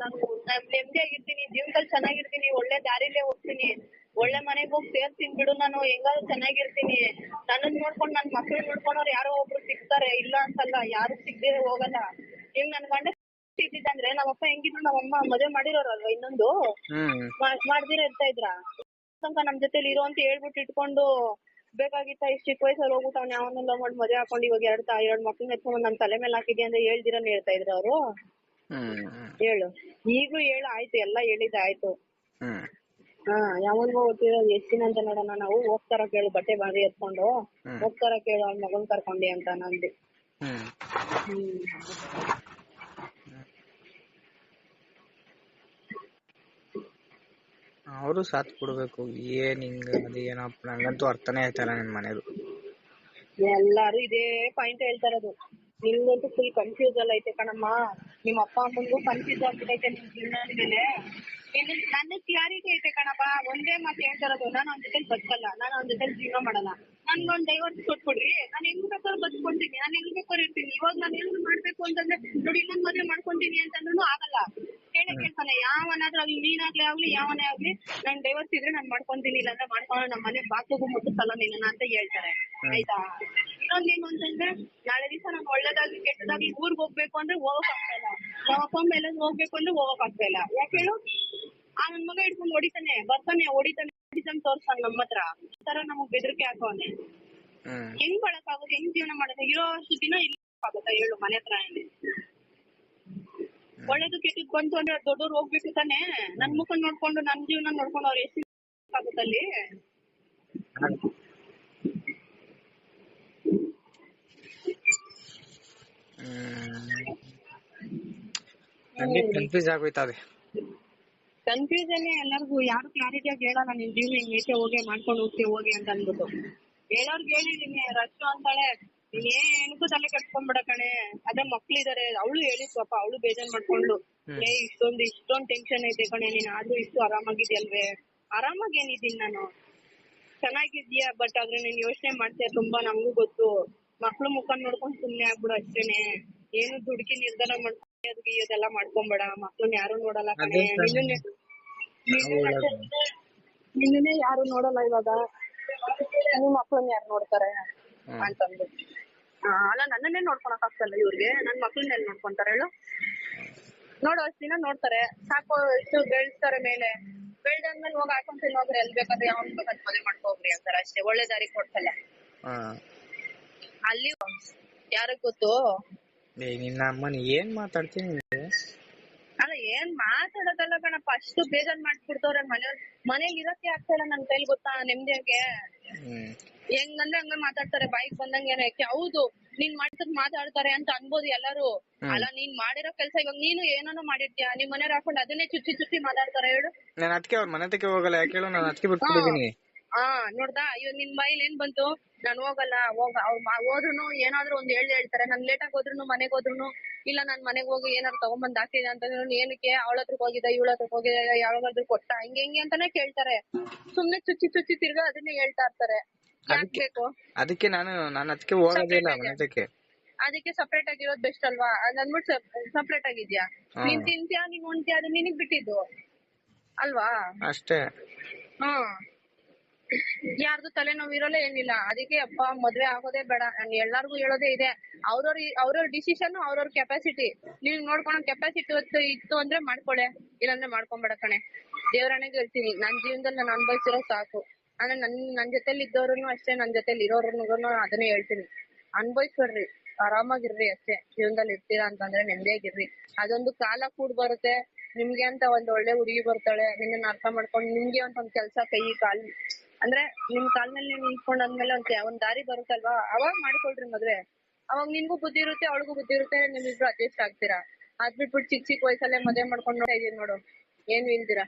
ನಾನು ನೆಮ್ಮದಿಯಾಗಿರ್ತೀನಿ, ಜೀವನದಲ್ಲಿ ಚೆನ್ನಾಗಿರ್ತೀನಿ, ಒಳ್ಳೆ ದಾರಿಲೇ ಹೋಗ್ತೀನಿ, ಒಳ್ಳೆ ಮನೆಗ್ ಹೋಗಿ ಸೇರ್ತೀನಿ ಬಿಡು, ನಾನು ಹೆಂಗಾದ್ರು ಚೆನ್ನಾಗಿರ್ತೀನಿ. ನನ್ನನ್ ನೋಡ್ಕೊಂಡ್ ನನ್ ಮಕ್ಳನ್ ನೋಡ್ಕೊಂಡವ್ರು ಯಾರೋ ಒಬ್ರು ಸಿಗ್ತಾರೆ, ಇಲ್ಲ ಅಂತಲ್ಲ, ಯಾರು ಸಿಗ್ದೇ ಹೋಗಲ್ಲ. ಈಗ ನನ್ ಗಂಡ ಇದ್ದಿದ್ದಂದ್ರೆ ನಮ್ಮಪ್ಪ ಹೆಂಗಿದ್ರು ನಮ್ಮಮ್ಮ ಮದ್ವೆ ಮಾಡಿರೋರಲ್ವಾ ಇನ್ನೊಂದು ಮಾಡ್ದಿರ ಇರ್ತಾ ಇದ್ರ ನಮ್ ಜೊತೆಲಿ ಇರೋ ಅಂತ ಹೇಳ್ಬಿಟ್ಟು ಇಟ್ಕೊಂಡು ಬೇಕಾಗಿತ್ತ ಇಷ್ಟ ಚಿಕ್ಕ ವಯಸ್ಸಲ್ಲಿ ಹೋಗ್ಬಿಟ್ಟು ಅವ್ನ ಯಾವನ್ನೆಲ್ಲ ಮಾಡಿ ಮದ್ವೆ ಹಾಕೊಂಡು ಇವಾಗ ಎರಡ್ ಮಕ್ಳನ್ನ ಎತ್ಕೊಂಡ್ ನನ್ ತಲೆ ಮೇಲೆ ಹಾಕಿದ್ಯಾ ಅಂತ ಹೇಳ್ದಿರನ್ ಹೇಳ್ತಾ ಇದ್ರ ಅವ್ರು. ಹೇಳು ಈಗ್ಲೂ ಹೇಳು, ಆಯ್ತು ಎಲ್ಲ ಹೇಳಿದ ಆಯ್ತು. ಯಾವನ್ಗೋ ಓದ್ತಿರೋ ಎಷ್ಟ್ ದಿನ ಅಂತ ನೋಡೋಣ ನಾವು, ಹೋಗ್ತಾರ ಕೇಳು ಬಟ್ಟೆ ಬಾರಿ ಎತ್ಕೊಂಡು, ಹೋಗ್ತಾರ ಕೇಳು ಅವ್ನ ಮಗನ್ ಕರ್ಕೊಂಡಿ ಅಂತ ನಂದು. ಅವರು ಸಾಥ್ ಕೊಡ್ಬೇಕು. ಏನ್ ಹಿಂಗ ಅದೇನಪ್ಪ ನಂಗಂತೂ ಅರ್ಥನೇ ಆಯ್ತಲ್ಲ ನನ್ ಮನೇದು. ಎಲ್ಲಾರು ಇದೇ ಪಾಯಿಂಟ್ ಹೇಳ್ತಾ ಇರೋದು. ನಿಮ್ಗಂತೂ ಫುಲ್ ಕನ್ಫ್ಯೂಸ್ ಎಲ್ಲ ಐತೆ ಕಣಮ್ಮ, ನಿಮ್ ಅಪ್ಪ ಅಮ್ಮಂಗೂ ಕನ್ಫ್ಯೂಸ್ ಆಗ್ಬಿಟ್ಟೈತೆ ನಿಮ್ ಜೀವನ ಮೇಲೆ. ನನ್ನ ಕ್ಲಾರಿಟಿ ಐತೆ ಕಣಪ್ಪ, ಒಂದೇ ಮಾತು ಹೇಳ್ತಾ ಇರೋದು, ನಾನು ಅವ್ನ ಜೊತೆ ಬದುಕಲ್ಲ, ನಾನು ಅವ್ನ ಜೊತೆ ಜೀವನ ಮಾಡಲ್ಲ, ನನ್ಗೊಂದ್ ಡೈವರ್ಸ್ ಕೊಟ್ಬಿಡ್ರಿ, ನಾನು ಹೆಂಗ್ ಬೇಕಾದ್ರೂ ಬದುಕೊಂತೀನಿ, ನಾನು ಹೆಂಗ್ ಬೇಕಾದ್ರೂ ಇರ್ತೀನಿ. ಇವಾಗ ನಾನು ಏನಾದ್ರು ಮಾಡ್ಬೇಕು ಅಂತಂದ್ರೆ ನೋಡಿ ಇನ್ನೊಂದ್ ಮದ್ವೆ ಮಾಡ್ಕೊಂತೀನಿ ಅಂತಂದ್ರೂ ಆಗಲ್ಲ. ಕೇಳ್ತಾನೆ ಯಾವನಾದ್ರೂ ಆಗ್ಲಿ, ನೀನಾಗ್ಲೇ ಆಗ್ಲಿ ಯಾವನೇ ಆಗ್ಲಿ, ನನ್ ಡೈವರ್ಸ್ ಇದ್ರೆ ನಾನ್ ಮಾಡ್ಕೊಂತೀನಿ, ಇಲ್ಲಾಂದ್ರೆ ಮಾಡ್ಕೊಂಡು ನಮ್ಮ ಮನೆ ಬಾಕ್ಲಿಗೂ ಮುಟ್ಟಿಸಲ್ಲ ನೀನ ಅಂತ ಹೇಳ್ತಾರೆ. ಆಯ್ತಾ? ಇನ್ನೊಂದೇನು ಅಂತಂದ್ರೆ ನಾಳೆ ದಿವಸ ನಾನು ಒಳ್ಳೇದಾಗಿ ಕೆಟ್ಟದಾಗಿ ಊರ್ಗ್ ಹೋಗ್ಬೇಕು ಅಂದ್ರೆ ಹೋಗಕ್ ಆಗ್ತಾ ಇಲ್ಲ, ನಮ್ಮ ಅಪ್ಪ ಅಮ್ಮ ಎಲ್ಲ ಹೋಗ್ಬೇಕು ಅಂದ್ರೆ ಹೋಗಕ್ ಆಗ್ತಾ ಇಲ್ಲ. ಯಾಕೆ ಹೇಳು? ಆ ನನ್ ಮಗ ಹಿಡ್ಕೊಂಡು ಹೊಡಿತಾನೆ, ಬರ್ತಾನೆ, ಹೊಡಿತಾನೆ ತೋರ್ಸ್ತಾನೆ ನಮ್ಮ ಹತ್ರ, ಈ ತರ ನಮಗ್ ಬೆದರಿಕೆ ಹಾಕೋನೆ. ಹೆಂಗ್ ಮಾಡಕ್ಕಾಗುತ್ತೆ, ಹೆಂಗ್ ಜೀವನ ಮಾಡೋದು? ಇರೋ ಅಷ್ಟು ದಿನ ಇಲ್ಲ ಆಗುತ್ತಾ ಹೇಳು ಮನೆ ಹತ್ರ? ಒಳ್ಳೇದು ಕೆಟ್ಟದ್ ಬಂತು ಅಂದ್ರೆ ದೊಡ್ಡವ್ರು ಹೋಗ್ಬೇಕು ತಾನೆ. ನನ್ ಮುಖ ನೋಡ್ಕೊಂಡು ನನ್ ಜೀವನ ನೋಡ್ಕೊಂಡು ಅವ್ರು ಎಷ್ಟು ಆಗುತ್ತಲ್ಲಿ. ಕನ್ಫ್ಯೂಸ್ ಆಗೋಯ್ತದೆ. ಕನ್ಫ್ಯೂಷನ್ ಎಲ್ಲರಿಗೂ, ಯಾರು ಕ್ಲಾರಿಟಿ ಆಗಿ ಹೇಳಲ್ಲ ನಿನ್ ಜೀವನ ಹಿಂಗೈತೆ ಹೋಗಿ ಮಾಡ್ಕೊಂಡು ಹೋಗ್ತೀವಿ ಹೋಗಿ ಅಂತ ಅಂದ್ಬಿಟ್ಟು. ಹೇಳೋರ್ಗೆ ಹೇಳಿದೀನಿ, ರಷ್ಟು ಅಂತಾಳೆ ಏನಕ್ಕೂ ತಲೆ ಕಟ್ಕೊಂಡ್ಬಿಡ ಕಣೆ, ಅದೇ ಮಕ್ಳಿದಾರೆ, ಅವಳು ಹೇಳಿ ಪಾಪ, ಅವಳು ಬೇಜಾರ್ ಮಾಡ್ಕೊಂಡು ಇಷ್ಟೊಂದ್ ಟೆನ್ಷನ್ ಐತೆ ಕಣೆ, ನೀನ್ ಆದ್ರೂ ಇಷ್ಟು ಆರಾಮಾಗಿದ್ಯಲ್ವೇ? ಆರಾಮಾಗಿ ಏನಿದ್ದೀನಿ ನಾನು, ಚೆನ್ನಾಗಿದ್ಯಾ, ಬಟ್ ಆದ್ರೆ ನೀನ್ ಯೋಚನೆ ಮಾಡ್ತೀಯ ತುಂಬಾ, ನಮಗೂ ಗೊತ್ತು. ಮಕ್ಳು ಮುಖ ನೋಡ್ಕೊಂಡ್ ಸುಮ್ನೆ ಆಗ್ಬಿಡು ಅಷ್ಟೇನೆ, ಏನು ದುಡುಕಿ ನಿರ್ಧಾರ ಮಾಡ್ಕೊಂಡು ಅದೆಲ್ಲ ಮಾಡ್ಕೊಂಬೇಡ. ಮಕ್ಳನ್ನ ಯಾರು ನೋಡಲ್ಲ ಕಣೆ, ನಿನ್ನೆ ಯಾರು ನೋಡಲ್ಲ ಇವಾಗ, ನಿಮ್ ಮಕ್ಳನ್ನ ಯಾರು ನೋಡ್ತಾರೆ ಅಂತಂದು. ಅಲ್ಲ ನನ್ನನ್ನೇ ನೋಡ್ಕೊಳಕ್ ಆಗ್ತಲ್ಲ ಇವ್ರಿಗೆ, ನನ್ ಮಕ್ಳನ್ನ ಎಲ್ಲಿ ನೋಡ್ಕೊಂತಾರೆ ಹೇಳು? ನೋಡೋ ಅಷ್ಟ್ ದಿನ ನೋಡ್ತಾರೆ ಸಾಕು, ಎಷ್ಟು ಬೆಳೆಸ್ತಾರೆ ಮೇಲೆ, ಬೆಳ್ದಾದ್ಮೇಲೆ ಹೋಗಿ ಹಾಕೊಂಡ್ ಹೋಗ್ರಿ, ಎಲ್ ಬೇಕಾದ್ರೆ ಯಾವನ್ ಬೇಕಾದ್ರೆ ಮದುವೆ ಮಾಡ್ಕೋಗ್ರಿ ಅಂತಾರೆ ಅಷ್ಟೇ, ಒಳ್ಳೆ ದಾರಿ ಕೊಡ್ಸಲ್ಲ. ಅಲ್ಲಿ ಯಾರಿಗ್ ಗೊತ್ತು? ನಿನ್ನ ಅಮ್ಮನ ಏನ್ ಮಾತಾಡ್ತೀನಿ? ಅಲ್ಲ ಏನ್ ಮಾತಾಡೋದಲ್ಲ ಕಣಪ್ಪ, ಅಷ್ಟು ಬೇಜಾರ್ ಮಾಡ್ಬಿಡ್ತವ್ರೆ ಮನೇಲಿ ಇರಕ್ಕೆ ಆಗ್ತಾ ಇಲ್ಲ ನನ್ ಕೈಲಿ, ಗೊತ್ತಾ? ನೆಮ್ಮದಿಯಾಗೆ ಹೆಂಗಂದ್ರೆ ಹಂಗ ಮಾತಾಡ್ತಾರೆ, ಬಾಯಿಗೆ ಬಂದಂಗೆ. ಹೌದು, ನೀನ್ ಮಾಡ್ತದ್ ಮಾತಾಡ್ತಾರೆ ಅಂತ ಅನ್ಬೋದು ಎಲ್ಲಾರು, ಅಲ್ಲ ನೀನ್ ಮಾಡಿರೋ ಕೆಲ್ಸ ಇವಾಗ ನೀನು ಏನಾನೋ ಮಾಡಿರ್ತೀಯ, ನಿಮ್ ಮನೆಯವ್ರು ಹಾಕೊಂಡು ಅದನ್ನೇ ಚುಚ್ಚಿ ಮಾತಾಡ್ತಾರೆ ಹೇಳು. ನಾನು ಅದಕ್ಕೆ ಅವ್ರ ಮನೆ ತಕ್ಕೆ ಹೋಗಲ್ಲ, ಯಾಕೆ ಹೇಳು? ನಾನು ಅದಕ್ಕೆ ಬಿಟ್ಬಿಟ್ಟಿದೀನಿ. ನೋಡ್ದಾ, ಇವಾಗ ನಿನ್ ಬಾಯಿಲಿ ಏನ್ ಬಂತು? ನಾನ್ ಹೋಗಲ್ಲ, ಹೋದ್ರುನು ಏನಾದ್ರು ಒಂದ್ ಹೇಳ್ತಾರೆ, ನಾನ್ ಲೇಟಾಗಿ ಹೋದ್ರುನು ಮನೆಗ್ ಹೋದ್ರುನು, ಇಲ್ಲ ನಾನ್ ಮನೆಗ್ ಹೋಗಿ ಏನಾದ್ರು ತಗೊಂಬಂದ್ ಹಾಕಿದೆ ಅಂತಂದ್ರು ಏನಕ್ಕೆ ಅವಳ ಹತ್ರಕ್ ಹೋಗಿದ್ದ, ಇವಳ ಹತ್ರಕ್ ಹೋಗಿದ, ಯಾವಾಗಾದ್ರೂ ಕೊಟ್ಟ, ಹಿಂಗೆ ಅಂತಾನೆ ಕೇಳ್ತಾರೆ. ಸುಮ್ನೆ ಚುಚ್ಚಿ ತಿರ್ಗಾ ಅದನ್ನೇ ಹೇಳ್ತಾ ಇರ್ತಾರೆ. ಯಾಕ್ ಬೇಕು? ಅದಕ್ಕೆ ನಾನು ಅದಕ್ಕೆ ಹೋಗೋದೇ ಇಲ್ಲ ಮನೆತಕ್ಕೆ. ಅದಕ್ಕೆ ಸಪ್ರೇಟ್ ಆಗಿರೋದ್ ಬೆಸ್ಟ್ ಅಲ್ವಾ? ಅದಂದ್ಬಿಟ್ಟು ಸಪ್ರೇಟ್ ಆಗಿದ್ಯಾ, ನೀನ್ ತಿಂತ್ಯಾ, ನೀನ್ ಉಣ್ತ್ಯಾ, ಅದು ನಿನಗ್ ಬಿಟ್ಟಿದ್ದು ಅಲ್ವಾ? ಅಷ್ಟೇ. ಯಾರ್ದು ತಲೆನೋವು ಇರೋಲ್ಲ ಏನಿಲ್ಲ. ಅದಕ್ಕೆ ಅಪ್ಪ ಮದ್ವೆ ಆಗೋದೇ ಬೇಡ, ನಾನು ಎಲ್ಲಾರ್ಗು ಹೇಳೋದೇ ಇದೆ, ಅವ್ರವ್ರ ಡಿಸಿಷನ್, ಅವ್ರವ್ರ ಕೆಪಾಸಿಟಿ. ನೀವ್ ನೋಡ್ಕೊಳೋ ಕೆಪಾಸಿಟಿ ಇತ್ತು ಅಂದ್ರೆ ಮಾಡ್ಕೊಳೆ, ಇಲ್ಲಾಂದ್ರೆ ಮಾಡ್ಕೊಂಬೇಡ ಕಣೆ. ದೇವ್ರಾಣೆಗೆ ಹೇಳ್ತೀನಿ, ನನ್ ಜೀವನದಲ್ಲಿ ನಾನು ಅನ್ಭವಿಸಿರೋ ಸಾಕು. ಅಂದ್ರೆ ನನ್ ಜೊತೆಲಿ ಇದ್ದವ್ರು ಅಷ್ಟೇ, ನನ್ ಜೊತೆಲಿ ಇರೋರ್ನು ಅದನ್ನೇ ಹೇಳ್ತೀನಿ, ಅನ್ಭವಿಸ್ಬೇಡ್ರಿ, ಆರಾಮಾಗಿರ್ರಿ ಅಷ್ಟೇ. ಜೀವನದಲ್ಲಿ ಇರ್ತೀರಾ ಅಂತಂದ್ರೆ ನೆಮ್ಮದಿಯಾಗಿರ್ರಿ. ಅದೊಂದು ಕಾಲ ಕೂಡ್ ಬರುತ್ತೆ, ನಿಮ್ಗೆ ಅಂತ ಒಂದ್ ಒಳ್ಳೆ ಹುಡುಗಿ ಬರ್ತಾಳೆ, ನಿನ್ನ ಅರ್ಥ ಮಾಡ್ಕೊಂಡು ನಿಮ್ಗೆ ಅಂತ ಒಂದ್ ಕೆಲ್ಸ, ಕೈ ಕಾಲ್ ಅಂದ್ರೆ ನಿಮ್ ಕಾಲ್ ಮೇಲೆ ನೀವ್ ನಿಂತ್ಕೊಂಡಾದ್ಮೇಲೆ ಒಂದ್ ದಾರಿ ಬರುತ್ತಲ್ವಾ, ಅವಾಗ್ ಮಾಡ್ಕೊಳ್ರಿ ಮದ್ವೆ. ಅವಾಗ ನಿನ್ಗೂ ಬುದ್ಧಿ ಇರುತ್ತೆ, ಅವಳಿಗೂ ಬುದ್ಧಿ ಇರುತ್ತೆ, ನಿಮ್ಮಿಬ್ರು ಅಡ್ಜಸ್ಟ್ ಆಗ್ತೀರಾ. ಅದ್ ಬಿಟ್ಬಿಟ್ಟು ಚಿಕ್ಕ ವಯಸ್ಸಲ್ಲೇ ಮದ್ವೆ ಮಾಡ್ಕೊಂಡು ನೋಡ್ತಾ ಇದೀನಿ ನೋಡು, ಏನು ಇಲ್ದಿರಾ.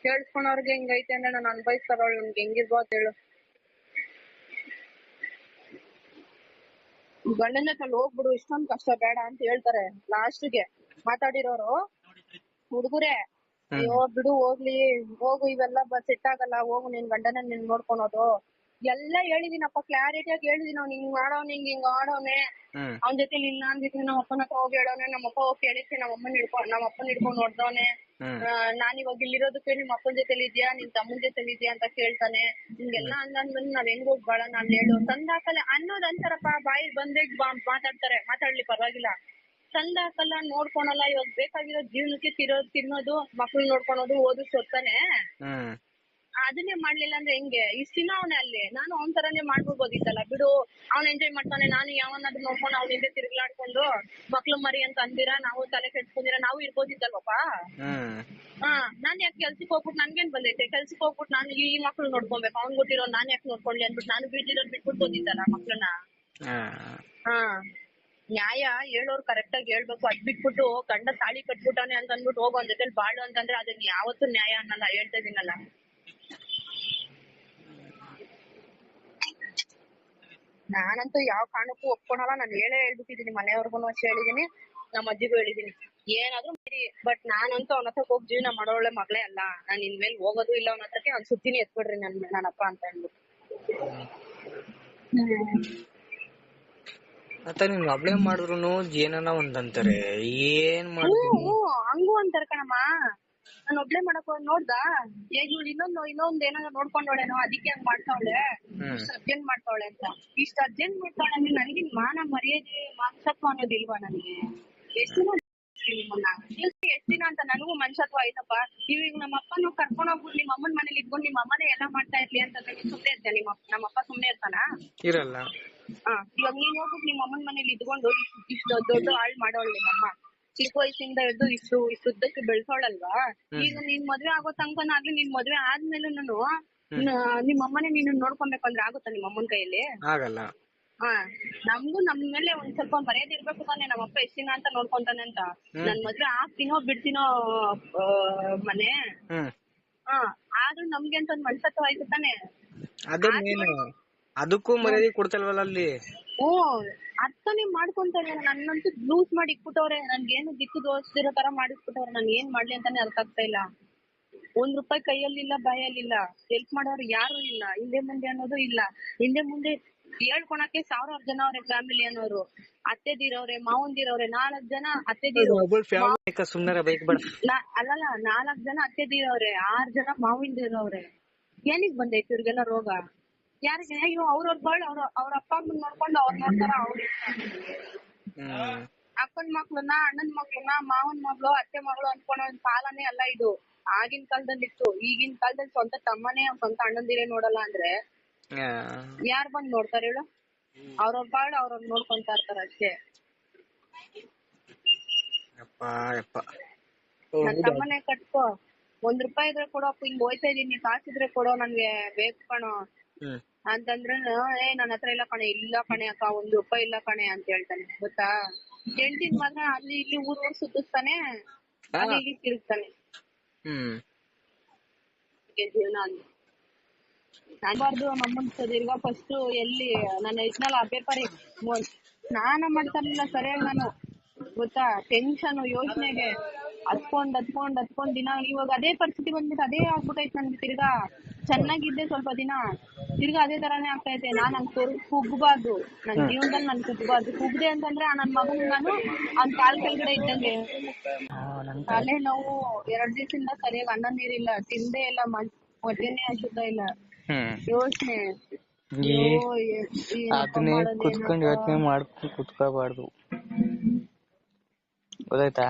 ಕೇಳಿಸ್ಕೊಳೋರ್ಗೆ ಹಿಂಗೈತೆ ಅಂದ್ರೆ ನಾನು ಅನ್ಭವಿಸ್ತಾರವಳು, ನನ್ಗೆ ಹೆಂಗಿರ್ಬೋದು ಹೇಳು? ಗಂಡನ ಹತ್ರ ಹೋಗ್ಬಿಡು, ಇಷ್ಟೊಂದ್ ಕಷ್ಟ ಬೇಡ ಅಂತ ಹೇಳ್ತಾರೆ ಲಾಸ್ಟ್ಗೆ ಮಾತಾಡಿರೋರು ಹುಡುಗರೇ. ಅಯ್ಯೋ ಬಿಡು ಹೋಗ್ಲಿ, ಹೋಗು, ಇವೆಲ್ಲ ಸೆಟ್ ಆಗಲ್ಲ, ಹೋಗು, ನಿನ್ ಗಂಡನ ನೀನ್ ನೋಡ್ಕೊಳೋದು, ಎಲ್ಲ ಹೇಳಿದೀನಪ್ಪ, ಕ್ಲಾರಿಟಿಯಾಗಿ ಹೇಳಿದೀನಿ. ಅವ್ನು ಹಿಂಗ್ ಮಾಡೋನ್, ಹಿಂಗ್ ಆಡೋನೆ, ಅವ್ನ ಜೊತೆ ಇಲ್ಲ ಅಂದಿದ್ದೀನಿ. ನಮ್ಮ ಅಪ್ಪನ ಹತ್ರ ಹೋಗಿ ಹೇಳೋನೆ. ನಮ್ಮಪ್ಪ ಹೋಗಿ ಕೇಳಿಸಿ ನಮ್ಮ ಅಪ್ಪನ ಹಿಡ್ಕೊಂಡು ನೋಡ್ದವನೆ. ನಾನ್ ಇವಾಗ ಇಲ್ಲಿರೋದಕ್ಕೆ ನಿಮ್ಮ ಅಪ್ಪನ ಜೊತೆಲಿ ಇದ್ಯಾ, ನಿನ್ ತಮ್ಮನ ಜೊತೆಲಿ ಇದ್ಯಾ ಅಂತ ಕೇಳ್ತಾನೆ. ಹಿಂಗೆಲ್ಲ ಅಂದ್ಮೇಲೆ ನಾವ್ ಹೆಂಗ್ ಹೋಗ್ ಬಾಳ, ನಾನ್ ಹೇಳು ತಂದಾಕಲ್ಲ ಅನ್ನೋದ್ ಅಂತಾರಪ್ಪ. ಬಾಯಿ ಬಂದೇ ಮಾತಾಡ್ತಾರೆ, ಮಾತಾಡ್ಲಿ ಪರವಾಗಿಲ್ಲ. ತಂದಾಕಲ್ಲ, ನೋಡ್ಕೊಳಲ್ಲ. ಇವಾಗ ಬೇಕಾಗಿರೋ ಜೀವನಕ್ಕೆ ತಿನ್ನೋದು, ಮಕ್ಳು ನೋಡ್ಕೊಳೋದು, ಓದಿಸ್ತಾನೆ. ಅದನ್ನೇ ಮಾಡ್ಲಿಲ್ಲ ಅಂದ್ರೆ ಹೆಂಗೆ? ಇಷ್ಟ ದಿನ ಅವನೇ ಅಲ್ಲಿ, ನಾನು ಅವನ್ ತರಾನೇ ಮಾಡ್ಬಿಡ್ಬೋದಿತ್ತಲ್ಲ. ಬಿಡು, ಅವ್ನ್ ಎಂಜಾಯ್ ಮಾಡ್ತಾನೆ, ನಾನು ಯಾವನ್ನಾದ್ರೂ ನೋಡ್ಕೊಂಡು ಅವ್ನ ಹಿಂದೆ ತಿರ್ಗ್ಲಾಡ್ಕೊಂಡು ಮಕ್ಳು ಮರಿ ಅಂತ ಅಂದಿರಾ, ನಾವು ತಲೆ ಕೆಡ್ಸ್ಕೊಂಡಿರ ನಾವು ಇರ್ಬೋದಿತ್ತಲ್ವಪ್ಪ. ನಾನ್ ಯಾಕೆ ಕೆಲ್ಸಕ್ಕೆ ಹೋಗ್ಬಿಟ್ಟು ನನ್ಗೇನ್ ಬಂದೈತೆ? ಕೆಲ್ಸಕ್ಕೆ ಹೋಗ್ಬಿಟ್ಟು ನಾನು ಈ ಮಕ್ಳು ನೋಡ್ಕೊಬೇಕು, ಅವ್ನ್ ಗೊತ್ತಿರೋ ನಾನ್ ಯಾಕೆ ನೋಡ್ಕೊಂಡ್ಲಿ ಅಂದ್ಬಿಟ್ಟು ನಾನು ಬೀದಿರೋದ್ ಬಿಟ್ಬಿಡ್ಬೋದಿತ್ತಲ್ಲ ಮಕ್ಳನ್ನ. ನ್ಯಾಯ ಹೇಳೋರು ಕರೆಕ್ಟ್ ಆಗಿ ಹೇಳ್ಬೇಕು. ಅದ್ ಬಿಟ್ಬಿಟ್ಟು ಗಂಡ ತಾಳಿ ಕಟ್ಬಿಟ್ಟಾನೆ ಅಂತ ಅಂದ್ಬಿಟ್ಟು ಹೋಗೋ ಒಂದ್ ಜೊತೆಲಿ ಬಾಳು ಅಂತಂದ್ರೆ ಅದನ್ನ ಯಾವತ್ತೂ ನ್ಯಾಯ ಅನ್ನಲ್ಲ. ಹೇಳ್ತಾ ಇದೀನಲ್ಲ. ನಾನಂತೂ ಯಾವ ಕಾರಣಕ್ಕೂ ಒಪ್ಕೊಳಲ್ಲ. ನಾನು ಹೇಳ್ಬಿಟ್ಟಿದೀನಿ, ಮನೆಯವ್ರಿಗೂ ಅಷ್ಟೇ ಹೇಳಿದೀನಿ, ನಮ್ಮ ಅಜ್ಜಿಗೂ ಹೇಳಿದೀನಿ. ಏನಾದ್ರೂ ಮಾಡಿ, ಬಟ್ ನಾನಂತೂ ಅವನ ಹತ್ರ ಹೋಗಿ ಜೀವನ ಮಾಡೋಳೆ ಮಗಳೇ ಅಲ್ಲ. ನಾನ್ ಇನ್ಮೇಲೆ ಹೋಗೋದು ಇಲ್ಲ ಅವನ ಹತ್ರಕ್ಕೆ. ಅವ್ನ್ ಸುದ್ದಿನಿ ಎತ್ಬಿಡ್ರಿ ನನ್ನಪ್ಪ ಅಂತ ಅಂದ್ಬಿಟ್ಟು. ಮತ್ತೆ ನೀನ್ ಒಬ್ಳೆ ಮಾಡಿದ್ರು ಏನನ ಒಂದಂತಾರೆ, ಏನ್ ಮಾಡಿದ್ರು ಹಂಗೂ ಅಂತಾರ ಕಣಮ್ಮ. ನಾನು ಒಬ್ಳೆ ಮಾಡಕ್ ನೋಡ್ದ ಇವ್ಳು ಇನ್ನೊಂದ್ ಏನಾದ್ರು ನೋಡ್ಕೊಂಡವಳೇನೋ, ಅದಕ್ಕೆ ಹಂಗ್ ಮಾಡ್ತಾವಳೆ, ಇಷ್ಟ ಅರ್ಜೆಂಟ್ ಮಾಡ್ತಾವಳೆ ಅಂತ. ಇಷ್ಟ ಅರ್ಜೆಂಟ್ ಮಾಡ್ತಾವಳೆ ಅಂದ್ರೆ ನನಗೆ ಮಾನ ಮರ್ಯಾದೆ ಮನುಷ್ಯತ್ವ ಅನ್ನೋದಿಲ್ವಾ ನನಗೆ? ಎಷ್ಟ್ ದಿನ ಅಂತ ನನಗೂ ಮನುಷ್ಯತ್ವ ಆಯ್ತಪ್ಪ. ಇವಾಗ ನಮ್ಮ ಅಪ್ಪನು ಕರ್ಕೊಂಡೋಗ್ಬಿಟ್ಟು ನಿಮ್ಮ ಅಮ್ಮನ ಮನೇಲಿ ಇದ್ಕೊಂಡು ನಿಮ್ಮ ಅಮ್ಮನೇ ಎಲ್ಲಾ ಮಾಡ್ತಾ ಇರ್ಲಿ ಅಂತ ಸುಮ್ನೆ ಇರ್ತ? ನಮ್ಮಪ್ಪ ಸುಮ್ನೆ ಇರ್ತಾನ? ಇರಲ್ಲ. ಇವಾಗ ನೀನ್ ಹೋಗ್ಬಿಟ್ಟು ನಿಮ್ಮ ಅಮ್ಮನ ಮನೇಲಿ ಇದ್ಕೊಂಡು ಇಷ್ಟು ದೊಡ್ಡ ಹಾಳ್ ಮಾಡೋಳು ನಿಮ್ಮಮ್ಮ. ಚಿಕ್ಕ ವಯಸ್ಸಿಂದ ಹಿಡ್ದು ಇಷ್ಟು ಉದ್ದಕ್ಕೆ ಬೆಳ್ಸೋಳಲ್ವಾ? ಈಗ ನೀನ್ ಮದ್ವೆ ಆಗೋ ತನಕನಾಗ್ಲಿ, ನೀನ್ ಮದ್ವೆ ಆದ್ಮೇಲೆ ನಿಮ್ಮ ಅಮ್ಮನೇ ನೀನು ನೋಡ್ಕೊಬೇಕಂದ್ರೆ ಆಗುತ್ತಾ ನಿಮ್ಮ ಅಮ್ಮನ ಕೈಯಲ್ಲಿ? ಆಗಲ್ಲ. ನಮ್ಗೂ ನಮ್ ಮೇಲೆ ಒಂದ್ ಸ್ವಲ್ಪ ಮರ್ಯಾದೆ ಇರ್ಬೇಕು ತಾನೆ. ನಮ್ಮಪ್ಪ ಎಷ್ಟ್ ದಿನ ಅಂತ ನೋಡ್ಕೊಂತಾನೆ ಅಂತ. ನನ್ ಮದ್ವೆ ಆಗ್ತೀನೋ ಬಿಡ್ತೀನೋ ಮನೆ, ಆದ್ರೂ ನಮ್ಗೆ ಅಂತ ಒಂದ್ ಮನ್ಸತ್ವ ಆಯ್ತು ತಾನೆ. ಅದಕ್ಕೂ ಮರ್ಯಾದೆ ಕೊಡ್ತಲ್ವಲ್ಲ ಅಲ್ಲಿ. ಅರ್ಥನೇ ಮಾಡ್ಕೊಂತಾರೆ. ನನ್ನಂತೂ ಲೂಸ್ ಮಾಡಿ ಇಕ್ಬಿಟ್ಟವ್ರೆ. ನನ್ಗೇನು ದಿಕ್ಕು ದೋಸ್ತಿರೋ ತರ ಮಾಡಿಸ್ಬಿಟ್ಟವ್ರೆ. ನನ್ ಏನ್ ಮಾಡ್ಲಿ ಅಂತಾನೆ ಅರ್ಥ ಆಗ್ತಾ ಇಲ್ಲ. ₹1 ಕೈಯಲ್ಲಿಲ್ಲ, ಬಾಯಲ್ಲಿಲ್ಲ. ಹೆಲ್ಪ್ ಮಾಡೋರು ಯಾರು ಇಲ್ಲ, ಹಿಂದೆ ಮುಂದೆ ಅನ್ನೋದು ಇಲ್ಲ. ಹಿಂದೆ ಮುಂದೆ ಹೇಳ್ಕೊಳಕ್ಕೆ 1000 ಜನ ಅವ್ರೆ ಫ್ಯಾಮಿಲಿ ಅನ್ನೋರು. ಅತ್ತೆದಿರವ್ರೆ, ಮಾವಂದಿರವ್ರೆ, 4 ಜನ ಅತ್ತೆದಿರು. ಅಲ್ಲಲ್ಲ, 4 ಜನ ಅತ್ತೆದಿರವ್ರೆ, 6 ಜನ ಮಾವಂದಿರವ್ರೆ. ಏನಿಗ್ ಬಂದೈತಿ ಇವ್ರಿಗೆಲ್ಲ ರೋಗ? ಯಾರಿಗೆ? ಅಯ್ಯೋ ಅವ್ರವ್ರ ಬಾಳ್ ಅವ್ರ ಅಪ್ಪ ಅಮ್ಮನ್ ನೋಡ್ಕೊಂಡು ಅವ್ರ ನೋಡ್ತಾರ. ಅಕ್ಕನ್ ಮಕ್ಳನ್ನ, ಅಣ್ಣನ್ ಮಕ್ಳನ್ನ, ಮಾವನ್ ಮಗಳು, ಅತ್ತೆ ಮಗಳು ಅನ್ಕೊಳೋ ಕಾಲನೇ ಅಲ್ಲ ಇದು. ಆಗಿನ ಕಾಲದಲ್ಲಿ ಇತ್ತು. ಈಗಿನ ಕಾಲದಲ್ಲಿ ಸ್ವಂತ ತಮ್ಮನೇ ಸ್ವಂತ ಅಣ್ಣಂದಿರೇ ನೋಡಲ್ಲ ಅಂದ್ರೆ ಯಾರ್ ಬಂದ್ ನೋಡ್ತಾರ ಹೇಳು? ಅವ್ರವ್ರ ಬಾಳ್ ಅವ್ರವ್ರ ನೋಡ್ಕೊಂತಾ ಇರ್ತಾರ ಅಷ್ಟೇ. ನನ್ ತಮ್ಮನೇ ಕಟ್ಕೋ, ₹1 ಇದ್ರೆ ಕೊಡಪ್ಪ, ಹಿಂಗ್ ಹೋಯ್ತಾ ಇದೀನಿ, ಕಾಸಿದ್ರೆ ಕೊಡೋ, ನನ್ಗೆ ಬೇಕು ಕಣೋ ಅಂತಂದ್ರೆ ನನ್ನ ಹತ್ರ ಇಲ್ಲ ಕಣೆ. ಇಲ್ಲ ಕಣೆ ಅಕ್ಕ, ₹1 ಇಲ್ಲ ಕಣೆ ಅಂತ ಹೇಳ್ತಾನೆ. ಗೊತ್ತಾ? ಹೆಂಡ್ತಿನ್ ಮಾತ್ರ ಅಲ್ಲಿ ಇಲ್ಲಿ ಊರ್ ಸುತ್ತಿಸ್ತಾನೆ, ಅಲ್ಲಿ ಇಲ್ಲಿ ತಿರುಗ್ತಾನೆ. ಜೀವನ ಅನ್ಬಾರ್ದು. ನಮ್ಮನ್ ತಿರ್ಗಾ ಫಸ್ಟ್ ಎಲ್ಲಿ ನಾನು ಇದ್ನಲ್ಲ ಪೇಪರ್ ಸ್ನಾನ ಮಾಡ್ತಾರಲಿಲ್ಲ ಸರಿಯಾಗಿ ನಾನು. ಗೊತ್ತಾ? ಟೆನ್ಷನ್ ಯೋಚನೆಗೆ ಹತ್ಕೊಂಡ್ ದಿನ. ಇವಾಗ ಅದೇ ಪರಿಸ್ಥಿತಿ ಬಂದ್ಬಿಟ್ಟು ಅದೇ ಆಗ್ಬಿಟ್ಟೈತೆ ನನ್ಗೆ. ತಿರ್ಗಾ ಚೆನ್ನಾಗಿದ್ದೆ ಸ್ವಲ್ಪ ದಿನ, ತಿರ್ಗಾ ಅದೇ ತರಾನೇ ಆಗ್ತೈತೆ. ನಾನ್ ಹಂಗ್ ಕುಗ್ಬಾರ್ದು. ನನ್ ಜೀವನದಲ್ಲಿ ನಾನ್ ಕುಗ್ಬಾರ್ದು. ಕುಗ್ದೆ ಅಂತಂದ್ರೆ ನನ್ ಮಗನ್ ನಾನು ಅವ್ನ್ ಕಾಲ್ ಕೆಳಗಡೆ ಇದ್ದಂಗೆ. ತಲೆ ನೋವು 2 ದಿವಸದಿಂದ ಸರಿಯಾಗಿ ಅನ್ನ ನೀರಿಲ್ಲ, ತಿಂದೇ ಇಲ್ಲ, ಹೊಟ್ಟೆನೇ ಹಸುತ್ತಾ ಇಲ್ಲ. ಯೋಚನೆ ಕುತ್ಕೊಂಡ್ ಯೋಚನೆ ಮಾಡ್ಕೊಂಡು ಕುತ್ಕೋಬಾರ್ದು. ಗೊತ್ತಾಯ್ತಾ?